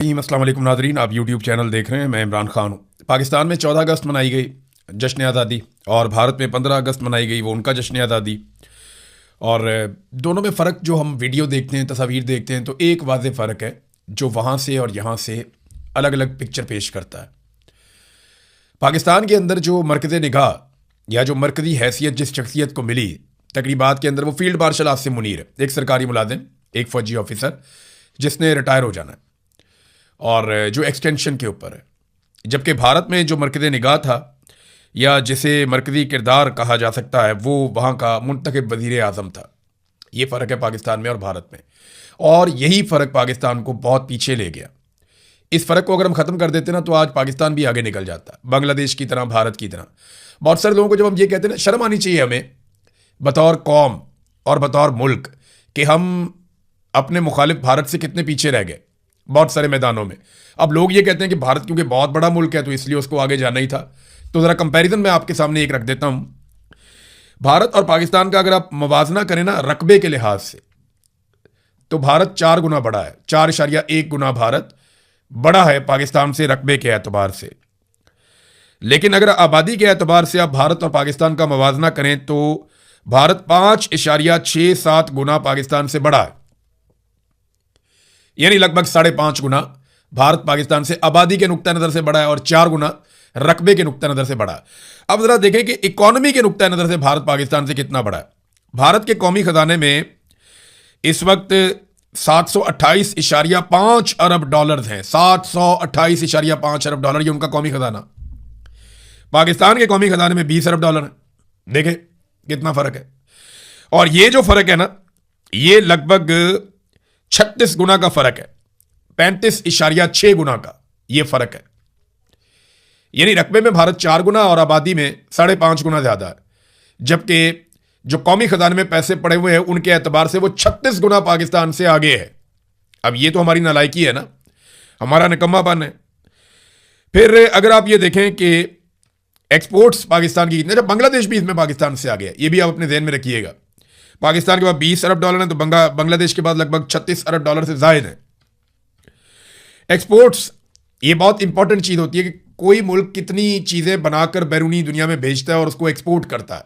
अस्सलाम वालेकुम नाज़रीन, आप यूट्यूब चैनल देख रहे हैं। मैं इमरान खान हूँ। पाकिस्तान में 14 अगस्त मनाई गई जश्न आज़ादी और भारत में 15 अगस्त मनाई गई वो उनका जश्न आज़ादी। और दोनों में फ़र्क जो हम वीडियो देखते हैं, तस्वीर देखते हैं, तो एक वाज़ेह फ़र्क है जो वहाँ से और यहाँ से अलग अलग पिक्चर पेश करता है। पाकिस्तान के अंदर जो मरकज़ निगाह या जो मरकज़ी हैसियत जिस शख्सियत को मिली तकरीबात के अंदर, वो फील्ड मार्शल आसिम मुनीर है, एक सरकारी मुलाजिम, एक फ़ौजी ऑफिसर जिसने रिटायर हो जाना है और जो एक्सटेंशन के ऊपर है। जबकि भारत में जो मरकज़ निगाह था या जिसे मरकज़ी किरदार कहा जा सकता है, वो वहाँ का मुंतखब वज़ीर आज़म था। ये फ़र्क है पाकिस्तान में और भारत में, और यही फ़र्क पाकिस्तान को बहुत पीछे ले गया। इस फ़र्क को अगर हम ख़त्म कर देते ना, तो आज पाकिस्तान भी आगे निकल जाता, बांग्लादेश की तरह, भारत की तरह। बहुत सारे लोगों को जब हम ये कहते हैं ना, शर्म आनी चाहिए हमें बतौर कौम और बतौर मुल्क कि हम अपने मुखालिफ भारत से कितने पीछे रह गए बहुत सारे मैदानों में। अब लोग ये कहते हैं कि भारत क्योंकि बहुत बड़ा मुल्क है तो इसलिए उसको आगे जाना ही था। तो ज़रा कंपैरिजन मैं आपके सामने एक रख देता हूँ। भारत और पाकिस्तान का अगर आप मुवाजना करें ना रकबे के लिहाज से, तो भारत 4 गुना बड़ा है, 4.1 गुना भारत बड़ा है पाकिस्तान से रकबे के एतबार से। लेकिन अगर आबादी के एतबार से आप भारत और पाकिस्तान का मुवाजना करें तो भारत 5.67 गुना पाकिस्तान से बड़ा है, यानी लगभग 5.5 गुना भारत पाकिस्तान से आबादी के नुक्ता नज़र से बड़ा है और 4 गुना रकबे के नुक्ता नज़र से बड़ा है। अब जरा देखें कि इकोनॉमी के नुक्ता नज़र से भारत पाकिस्तान से कितना बड़ा है। भारत के कौमी खजाने में इस वक्त 728.5 अरब डॉलर हैं। 728.5 अरब डॉलर, ये उनका कौमी खजाना। पाकिस्तान के कौमी खजाने में 20 अरब डॉलर है। देखें कितना फर्क है। और ये जो फर्क है ना, ये लगभग 36 गुना का फर्क है, 35.6 गुना का ये फर्क है। यानी रकबे में भारत 4 गुना और आबादी में 5.5 गुना ज्यादा है। जबकि जो कौमी खजाने में पैसे पड़े हुए हैं उनके एतबार से वो 36 गुना पाकिस्तान से आगे है। अब ये तो हमारी नालायकी है ना, हमारा निकम्मापन है। फिर अगर आप ये देखें कि एक्सपोर्ट्स पाकिस्तान की कितने, जब बांग्लादेश भी इसमें पाकिस्तान से आगे है, ये भी आप अपने ध्यान में रखिएगा। पाकिस्तान के बाद 20 अरब डॉलर है तो बांग्लादेश के बाद लगभग 36 अरब डॉलर से जायद है एक्सपोर्ट्स। ये बहुत इंपॉर्टेंट चीज होती है कि कोई मुल्क कितनी चीजें बनाकर बैरूनी दुनिया में भेजता है और उसको एक्सपोर्ट करता है,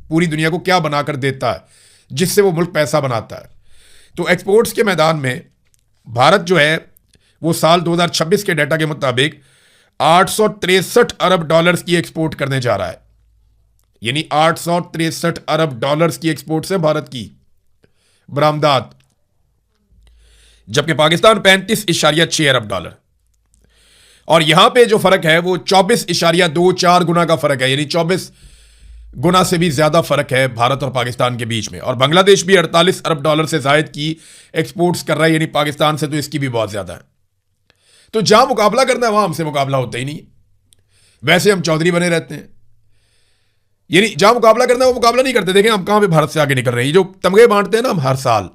पूरी दुनिया को क्या बनाकर देता है जिससे वो मुल्क पैसा बनाता है। तो एक्सपोर्ट्स के मैदान में भारत जो है वो साल 2026 के डाटा के मुताबिक 863 अरब डॉलर्स की एक्सपोर्ट करने जा रहा है। यानी 863 अरब डॉलर्स की एक्सपोर्ट है भारत की बरामदात, जबकि पाकिस्तान 35.6 अरब डॉलर। और यहां पे जो फर्क है वो 24.24 गुना का फर्क है, यानी 24 गुना से भी ज्यादा फर्क है भारत और पाकिस्तान के बीच में। और बांग्लादेश भी 48 अरब डॉलर से जायद की एक्सपोर्ट्स कर रहा है, यानी पाकिस्तान से तो इसकी भी बहुत ज्यादा है। तो जहां मुकाबला करना है वहां हमसे मुकाबला होता ही नहीं। वैसे हम चौधरी बने रहते हैं, यानी जहां मुकाबला करना है वो मुकाबला नहीं करते। देखें हम कहां पे भारत से आगे निकल रहे हैं। ये जो तमगे बांटते हैं ना हम हर साल,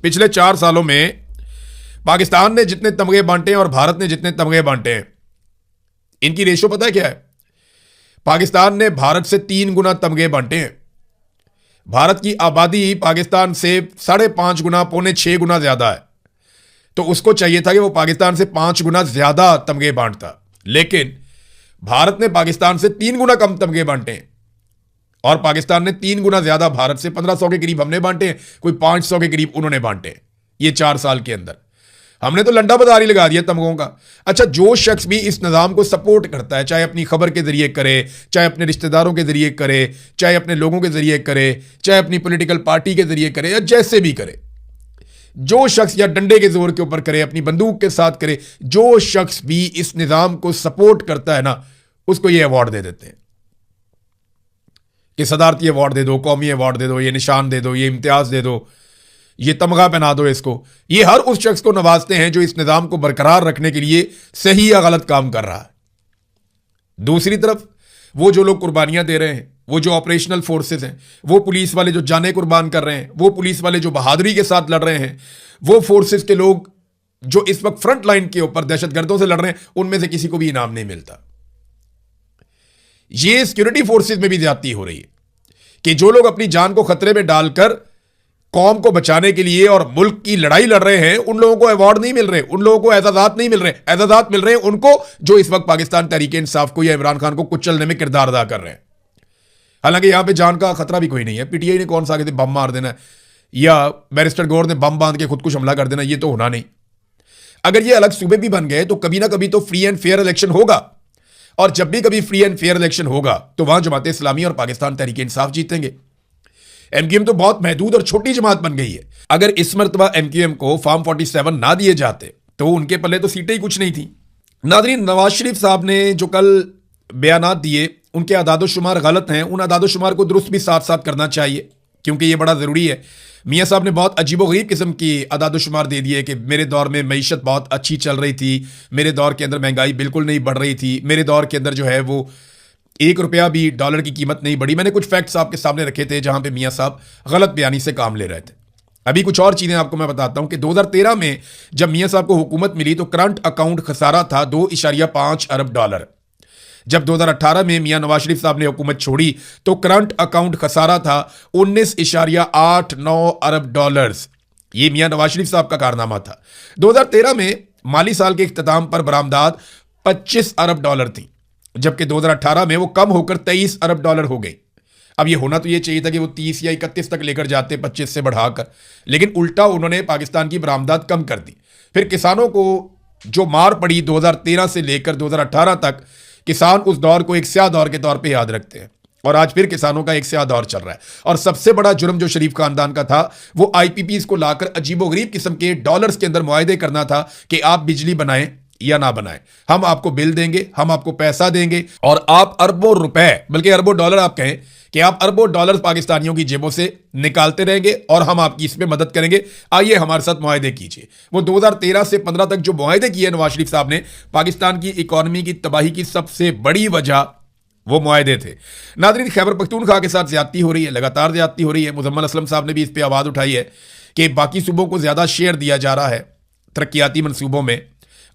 पिछले 4 सालों में पाकिस्तान ने जितने तमगे बांटे हैं और भारत ने जितने तमगे बांटे हैं, इनकी रेशो पता है क्या है? पाकिस्तान ने भारत से 3 गुना तमगे बांटे हैं। भारत की आबादी पाकिस्तान से 5.5 गुना, 5.25 गुना ज्यादा है, तो उसको चाहिए था कि वो पाकिस्तान से 5 गुना ज्यादा तमगे बांटता। लेकिन भारत ने पाकिस्तान से 3 गुना कम तमगे बांटे हैं और पाकिस्तान ने 3 गुना ज्यादा भारत से 1500 के करीब हमने बांटे हैं, कोई 500 के करीब उन्होंने बांटे हैं। ये 4 साल के अंदर हमने तो लंडा बाजारी लगा दिया तमगों का। अच्छा, जो शख्स भी इस निज़ाम को सपोर्ट करता है, चाहे अपनी खबर के जरिए करे, चाहे अपने रिश्तेदारों के जरिए करे, चाहे अपने लोगों के जरिए करे, चाहे अपनी पॉलिटिकल पार्टी के जरिए करे, या जैसे भी करे, जो शख्स या डंडे के जोर के ऊपर करे, अपनी बंदूक के साथ करे, जो शख्स भी इस निज़ाम को सपोर्ट करता है ना, उसको ये अवार्ड दे देते हैं कि सदारती अवार्ड दे दो, कौमी अवार्ड दे दो, ये निशान दे दो, ये इम्तियाज दे दो, ये तमगा पहना दो इसको। ये हर उस शख्स को नवाजते हैं जो इस निज़ाम को बरकरार रखने के लिए सही या गलत काम कर रहा है। दूसरी तरफ वो जो लोग कुर्बानियां दे रहे हैं, वो जो ऑपरेशनल फोर्सेस हैं, वो पुलिस वाले जो जानें कुर्बान कर रहे हैं, वो पुलिस वाले जो बहादुरी के साथ लड़ रहे हैं, वो फोर्सेस के लोग जो इस वक्त फ्रंट लाइन के ऊपर दहशतगर्दों से लड़ रहे हैं, उनमें से किसी को भी इनाम नहीं मिलता। ये सिक्योरिटी फोर्सेस में भी ज्यादती हो रही है कि जो लोग अपनी जान को खतरे में डालकर कौम को बचाने के लिए और मुल्क की लड़ाई लड़ रहे हैं, उन लोगों को अवार्ड नहीं मिल रहे, उन लोगों को एजाजात नहीं मिल रहे। एजाजात मिल रहे हैं उनको जो इस वक्त पाकिस्तान तहरीक इंसाफ को या इमरान खान को कुचलने में किरदार अदा कर रहे हैं। हालांकि यहां पे जान का खतरा भी कोई नहीं है। पीटीआई ने कौन सा आगे बम मार देना या बैरिस्टर गौर ने बम बांध के खुदकुश हमला कर देना, ये तो होना नहीं। अगर ये अलग सूबे भी बन गए तो कभी ना कभी तो फ्री एंड फेयर इलेक्शन होगा, और जब भी कभी फ्री एंड फेयर इलेक्शन होगा तो वहां जमात इस्लामी और पाकिस्तान तहरीक इंसाफ जीतेंगे। एमक्यूएम तो बहुत महदूद और छोटी जमात बन गई है। अगर इस मरतबा एमक्यूएम को फॉर्म 47 ना दिए जाते तो उनके पल्ले तो सीटें ही कुछ नहीं थी। नाज़रीन, नवाज शरीफ साहब ने जो कल बयानात दिए उनके अदाद-ओ-शुमार गलत हैं। उन अदाद-ओ-शुमार को दुरुस्त भी साथ साथ करना चाहिए क्योंकि ये बड़ा ज़रूरी है। मियाँ साहब ने बहुत अजीबोगरीब किस्म की अदाद-ओ-शुमार दे दिए कि मेरे दौर में मईशत बहुत अच्छी चल रही थी, मेरे दौर के अंदर महंगाई बिल्कुल नहीं बढ़ रही थी, मेरे दौर के अंदर जो है वो ₹1 भी डॉलर की कीमत नहीं बढ़ी। मैंने कुछ फैक्ट्स आपके सामने रखे थे जहां पे मियाँ साहब गलत बयानी से काम ले रहे थे। अभी कुछ और चीज़ें आपको मैं बताता हूं कि 2013 में जब मियाँ साहब को हुकूमत मिली तो करंट अकाउंट खसारा था $2.5 अरब। जब 2018 में मियाँ नवाज शरीफ साहब ने हुकूमत छोड़ी तो करंट अकाउंट खसारा था $19.89 अरब। ये मियाँ नवाज शरीफ साहब का कारनामा था। 2013 में माली साल के इख्तिताम पर बरामदात $25 अरब थी, जबकि 2018 में वो कम होकर $23 अरब हो गई। अब ये होना तो ये चाहिए था कि वो 30 या 31 तक लेकर जाते, 25 से बढ़ाकर, लेकिन उल्टा उन्होंने पाकिस्तान की बरामदात कम कर दी। फिर किसानों को जो मार पड़ी 2013 से लेकर 2018 तक, किसान उस दौर को एक स्याह दौर के तौर पे याद रखते हैं, और आज फिर किसानों का एक स्याह दौर चल रहा है। और सबसे बड़ा जुर्म जो शरीफ खानदान का था वो आईपीपीज को लाकर अजीबोगरीब किस्म के डॉलर्स के अंदर मुआहदे करना था कि आप बिजली बनाएं या ना बनाएं, हम आपको बिल देंगे, हम आपको पैसा देंगे, और आप अरबों रुपए, बल्कि अरबों डॉलर, आप कहें कि आप अरबों डॉलर पाकिस्तानियों की जेबों से निकालते रहेंगे और हम आपकी इसमें मदद करेंगे, आइए हमारे साथ मुआहदे कीजिए। वो 2013 से 15 तक जो मुआहदे किए नवाज शरीफ साहब ने, पाकिस्तान की इकॉनमी की तबाही की सबसे बड़ी वजह वो मुआहदे थे। नाज़रीन, खैबर पख्तूनख्वा के साथ ज्यादती हो रही है, लगातार ज्यादती हो रही है। मुजम्मल असलम साहब ने भी इस पर आवाज़ उठाई है कि बाकी सूबों को ज़्यादा शेयर दिया जा रहा है तरक्याती मनसूबों में,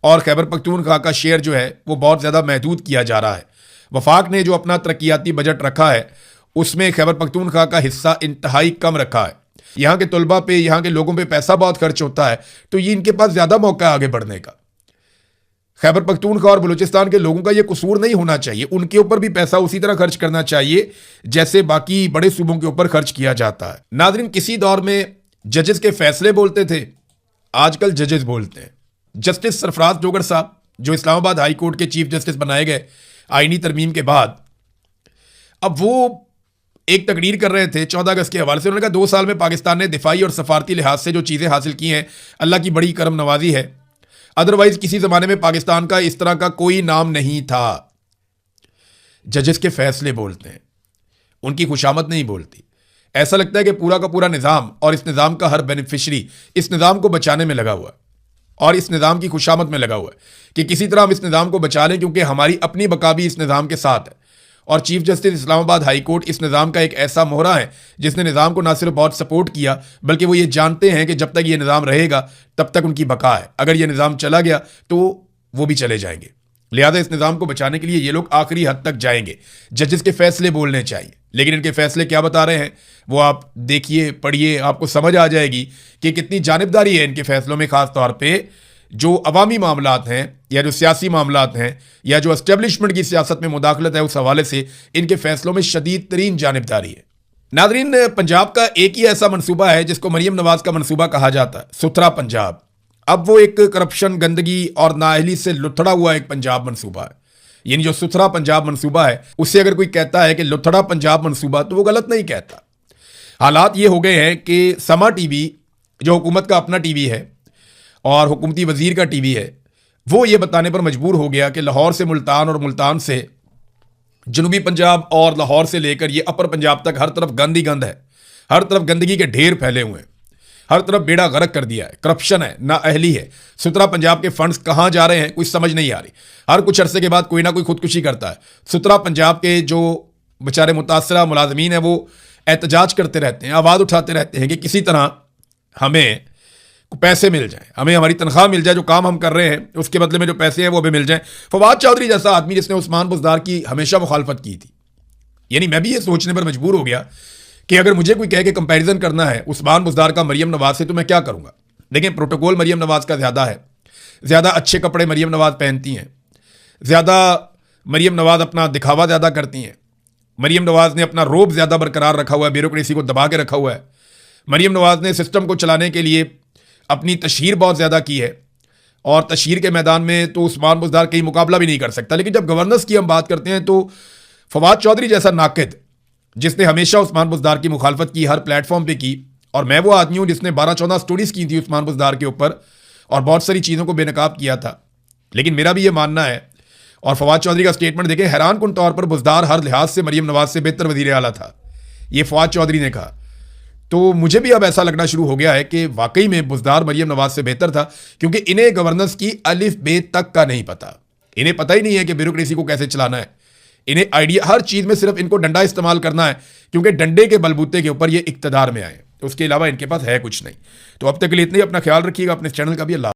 और खैबर पख्तूनख्वा का शेयर जो है वो बहुत ज़्यादा महदूद किया जा रहा है। वफाक ने जो अपना तरक्याती बजट रखा है उसमें खैबर पख्तूनख्वा का हिस्सा इंतहाई कम रखा है। यहाँ के तलबा पे, यहाँ के लोगों पे पैसा बहुत खर्च होता है, तो ये इनके पास ज़्यादा मौका है आगे बढ़ने का। खैबर पख्तूनख्वा और बलूचिस्तान के लोगों का ये कसूर नहीं होना चाहिए, उनके ऊपर भी पैसा उसी तरह खर्च करना चाहिए जैसे बाकी बड़े सूबों के ऊपर खर्च किया जाता है। नाज़रीन, किसी दौर में जजेस के फैसले बोलते थे, आजकल जजेस बोलते हैं। जस्टिस सरफराज जोगर साहब जो इस्लामाबाद हाई कोर्ट के चीफ जस्टिस बनाए गए आईनी तरमीम के बाद, अब वो एक तकरीर कर रहे थे 14 अगस्त के हवाले से। उन्होंने कहा 2 साल में पाकिस्तान ने दिफाई और सफारती लिहाज से जो चीज़ें हासिल की हैं, अल्लाह की बड़ी करम नवाजी है, अदरवाइज किसी ज़माने में पाकिस्तान का इस तरह का कोई नाम नहीं था। जजेस के फैसले बोलते हैं, उनकी खुशामद नहीं बोलती। ऐसा लगता है कि पूरा का पूरा निज़ाम और इस निज़ाम का हर बेनिफिशरी इस निज़ाम को बचाने में लगा हुआ है और इस निज़ाम की खुशामद में लगा हुआ है कि किसी तरह हम इस निज़ाम को बचा लें, क्योंकि हमारी अपनी बका भी इस निज़ाम के साथ है। और chief justice Islamabad high court इस निज़ाम का एक ऐसा मोहरा है जिसने निज़ाम को ना सिर्फ बहुत सपोर्ट किया, बल्कि वो ये जानते हैं कि जब तक ये निज़ाम रहेगा तब तक उनकी बका है, अगर ये निज़ाम चला गया तो वो भी चले जाएंगे। लिहाजा इस निज़ाम को बचाने के लिए ये लोग आखिरी हद तक जाएंगे। जजेस के फैसले बोलने चाहिए, लेकिन इनके फैसले क्या बता रहे हैं वो आप देखिए, पढ़िए, आपको समझ आ जाएगी कि कितनी जानिबदारी है इनके फैसलों में। ख़ास तौर पर जो अवामी मामलात हैं या जो सियासी मामलात हैं या जो एस्टेब्लिशमेंट की सियासत में मुदाखलत है, उस हवाले से इनके फैसलों में शदीद तरीन जानिबदारी है। नाज़रीन, पंजाब का एक ही ऐसा मनसूबा है जिसको मरियम नवाज का मनसूबा कहा जाता है, सुथरा पंजाब। अब वो एक करप्शन, गंदगी और नाअहली से लुथड़ा हुआ एक पंजाब मनसूबा है। यानी जो सुथरा पंजाब मनसूबा है, उससे अगर कोई कहता है कि लुथड़ा पंजाब मनसूबा, तो वो गलत नहीं कहता। हालात ये हो गए हैं कि समा टीवी जो हुकूमत का अपना टीवी है और हुकूमती वजीर का टीवी है, वो ये बताने पर मजबूर हो गया कि लाहौर से मुल्तान और मुल्तान से जनूबी पंजाब और लाहौर से लेकर ये अपर पंजाब तक हर तरफ गंद ही गंद है, हर तरफ गंदगी के ढेर फैले हुए हैं, हर तरफ बेड़ा गर्क कर दिया है, करप्शन है, नाअहली है। सुथरा पंजाब के फंड्स कहाँ जा रहे हैं कुछ समझ नहीं आ रही। हर कुछ अरसे के बाद कोई ना कोई खुदकुशी करता है। सुथरा पंजाब के जो बेचारे मुतासरा मुलाजमीन हैं वो एहतजाज करते रहते हैं, आवाज़ उठाते रहते हैं कि किसी तरह हमें पैसे मिल जाएं, हमें हमारी तनख्वाह मिल जाए, जो काम हम कर रहे हैं उसके बदले में जो पैसे हैं वो हमें मिल जाएं। फवाद चौधरी जैसा आदमी जिसने उस्मान बुज़दार की हमेशा मुखालफत की थी, यानी मैं भी ये सोचने पर मजबूर हो गया कि अगर मुझे कोई कह के कंपैरिजन करना है उस्मान बुज़दार का मरियम नवाज से तो मैं क्या करूंगा। देखें, प्रोटोकॉल मरियम नवाज का ज़्यादा है, ज़्यादा अच्छे कपड़े मरियम नवाज पहनती हैं, ज़्यादा मरियम नवाज अपना दिखावा ज़्यादा करती हैं, मरियम नवाज ने अपना रोब ज़्यादा बरकरार रखा हुआ है, ब्यूरोक्रेसी को दबा के रखा हुआ है, मरियम नवाज ने सिस्टम को चलाने के लिए अपनी तशहीर बहुत ज़्यादा की है और तशहीर के मैदान में तो उस्मान बुज़दार कहीं मुकाबला भी नहीं कर सकता। लेकिन जब गवर्नेंस की हम बात करते हैं तो फवाद चौधरी जैसा नाकिद, जिसने हमेशा उस्मान बुज़दार की मुखालफत की, हर प्लेटफॉर्म पे की, और मैं वो आदमी हूँ जिसने 12-14 स्टोरीज की थी उस्मान बुज़दार के ऊपर और बहुत सारी चीज़ों को बेनकाब किया था। लेकिन मेरा भी ये मानना है, और फवाद चौधरी का स्टेटमेंट देखें, हैरान कुन तौर पर बुज़दार हर लिहाज से मरियम नवाज से बेहतर वज़ीर आला था, ये फवाद चौधरी ने कहा। तो मुझे भी अब ऐसा लगना शुरू हो गया है कि वाकई में बुज़दार मरियम नवाज से बेहतर था, क्योंकि इन्हें गवर्नेंस की अलिफ बे तक का नहीं पता। इन्हें पता ही नहीं है कि ब्यूरोक्रेसी को कैसे चलाना है। इन्हें आइडिया, हर चीज़ में सिर्फ इनको डंडा इस्तेमाल करना है, क्योंकि डंडे के बलबूते के ऊपर ये इक्तदार में आए। उसके अलावा इनके पास है कुछ नहीं। तो अब तक के लिए इतने ही। अपना ख्याल रखिएगा, अपने चैनल का भी। अल्लाह।